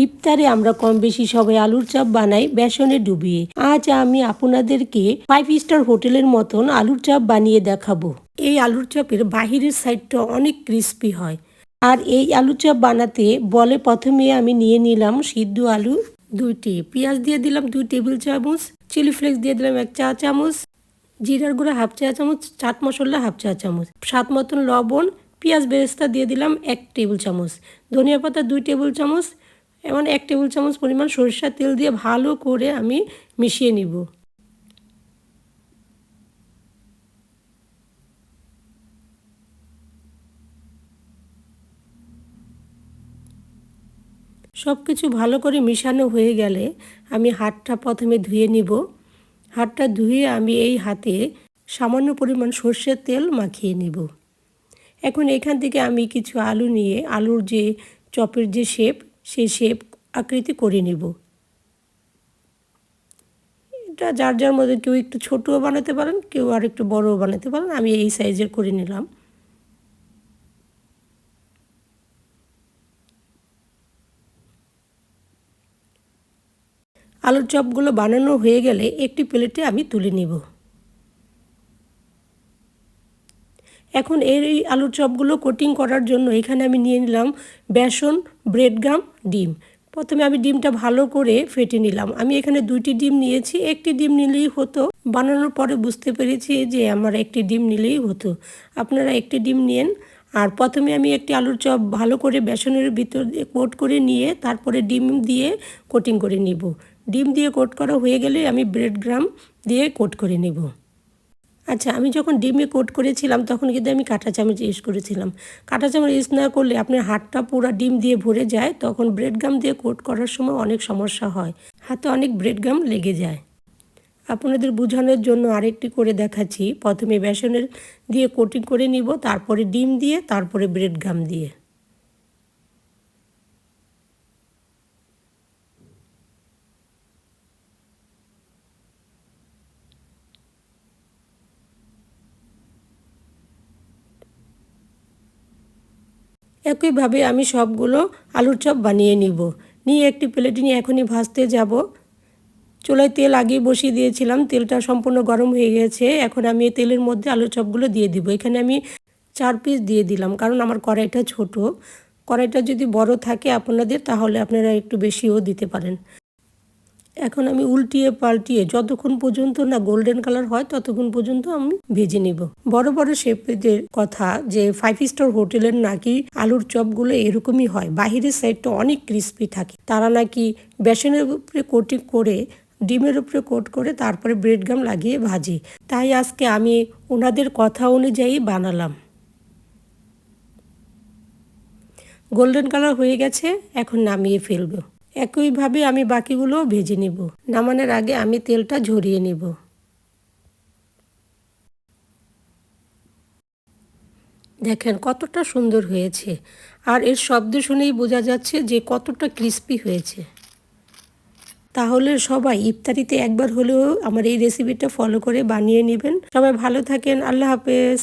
ইফতারে আমরা কম বেশি সবাই আলুর চপ বানাই বেসনে ডুবিয়ে। আজ আমি আপনাদেরকে 5 স্টার হোটেলের মতন আলুর চপ বানিয়ে দেখাবো। এই আলুর চপের বাহিরের সাইডটা অনেক ক্রিস্পি হয়। আর এই আলুর চপ বানাতে বলে প্রথমে আমি নিয়ে নিলাম সিদ্ধ আলু 2টি, পেঁয়াজ দিয়ে দিলাম 2 টেবিল চামচ, চিলি ফ্লেক্স দিয়ে দিলাম 1 চা চামচ, জিরার গুঁড়া 1/2 চা চামচ, চাট মশলা 1/2 চা চামচ, স্বাদ মতন লবণ, পেঁয়াজ বেরেস্তা দিয়ে দিলাম 1 টেবিল চামচ, ধনিয়া পাতা 2 টেবিল চামচ, এবং 1 টেবিল চামচ পরিমাণ সরিষার তেল দিয়ে ভালো করে আমি মিশিয়ে নিব। সব কিছু ভালো করে মিশানো হয়ে গেলে আমি হাতটা প্রথমে ধুয়ে নিব। হাতটা ধুয়ে আমি এই হাতে সামান্য পরিমাণ সর্ষের তেল মাখিয়ে নিব। এখন এখান থেকে আমি কিছু আলু নিয়ে আলুর যে চপের যে শেপ সেই শেপ আকৃতি করে নিব। এটা যার যার মধ্যে কেউ একটু ছোটও বানাতে পারেন, কেউ আর একটু বড়ও বানাতে পারেন। আমি এই সাইজের করে নিলাম। আলুর চপগুলো বানানো হয়ে গেলে একটি প্লেটে আমি তুলে নিব। এখন এই আলুর চপগুলো কোটিং করার জন্য এখানে আমি নিয়ে নিলাম বেসন, ব্রেড গাম, ডিম। প্রথমে আমি ডিমটা ভালো করে ফেটে নিলাম। আমি এখানে 2টি ডিম নিয়েছি, একটি ডিম নিলেই হতো। বানানোর পরে বুঝতে পেরেছি যে আমার একটি ডিম নিলেই হতো। আপনারা একটি ডিম নিন। আর প্রথমে আমি একটি আলুর চপ ভালো করে বেসনের ভিতর দিয়ে কোট করে নিয়ে তারপরে ডিম দিয়ে কোটিং করে নিব। ডিম দিয়ে কোট করা হয়ে গেলে আমি ব্রেড গ্রাম দিয়ে কোট করে নেব। আচ্ছা, আমি যখন ডিমে কোট করেছিলাম তখন কিন্তু আমি কাঁটা চামচ ইউজ করেছিলাম। কাঁটা চামচ ইউজ না করলে আপনার হাতটা পুরো ডিম দিয়ে ভরে যায়, তখন ব্রেড গাম দিয়ে কোট করার সময় অনেক সমস্যা হয়, হাতে অনেক ব্রেড গাম লেগে যায়। আপনাদের বোঝানোর জন্য আরেকটি করে দেখাচ্ছি। প্রথমে বেসনের দিয়ে কোটিং করে নিব, তারপরে ডিম দিয়ে, তারপরে ব্রেড গাম দিয়ে। একইভাবে আমি সবগুলো আলুর চপ বানিয়ে নিব। নিয়ে একটি প্লেটে নিয়ে এখনই ভাজতে যাব। চুলায় তেল আগেই বসিয়ে দিয়েছিলাম, তেলটা সম্পূর্ণ গরম হয়ে গেছে। এখন আমি এই তেলের মধ্যে আলুর চপগুলো দিয়ে দিব। এখানে আমি 4 পিস দিয়ে দিলাম, কারণ আমার কড়াইটা ছোট। কড়াইটা যদি বড় থাকে আপনাদের, তাহলে আপনারা একটু বেশিও দিতে পারেন। এখন আমি উল্টিয়ে পাল্টিয়ে যতক্ষণ পর্যন্ত না গোল্ডেন কালার হয় ততক্ষণ পর্যন্ত আমি ভেজে নিব। বড় বড় শেফদের কথা যে 5 স্টার হোটেলের নাকি আলুর চপগুলো এরকমই হয়, বাহিরের সাইডটা অনেক ক্রিস্পি থাকে। তারা নাকি বেসনের উপরে কোটিং করে, ডিমের উপরে কোট করে তারপরে ব্রেড গাম লাগিয়ে ভাজে। তাই আজকে আমি ওনাদের কথা অনুযায়ী বানালাম। গোল্ডেন কালার হয়ে গেছে, এখন নামিয়ে ফেলবো। একইভাবে আমি বাকিগুলোও ভেজে নেব। নামানোর আগে আমি তেলটা ঝরিয়ে নেব। দেখেন কতটা সুন্দর হয়েছে, আর এর শব্দ শুনেই বোঝা যাচ্ছে যে কতটা ক্রিস্পি হয়েছে। তাহলে সবাই ইফতারিতে একবার হলেও আমার এই রেসিপিটা ফলো করে বানিয়ে নেবেন। সবাই ভালো থাকেন। আল্লাহ হাফেজ।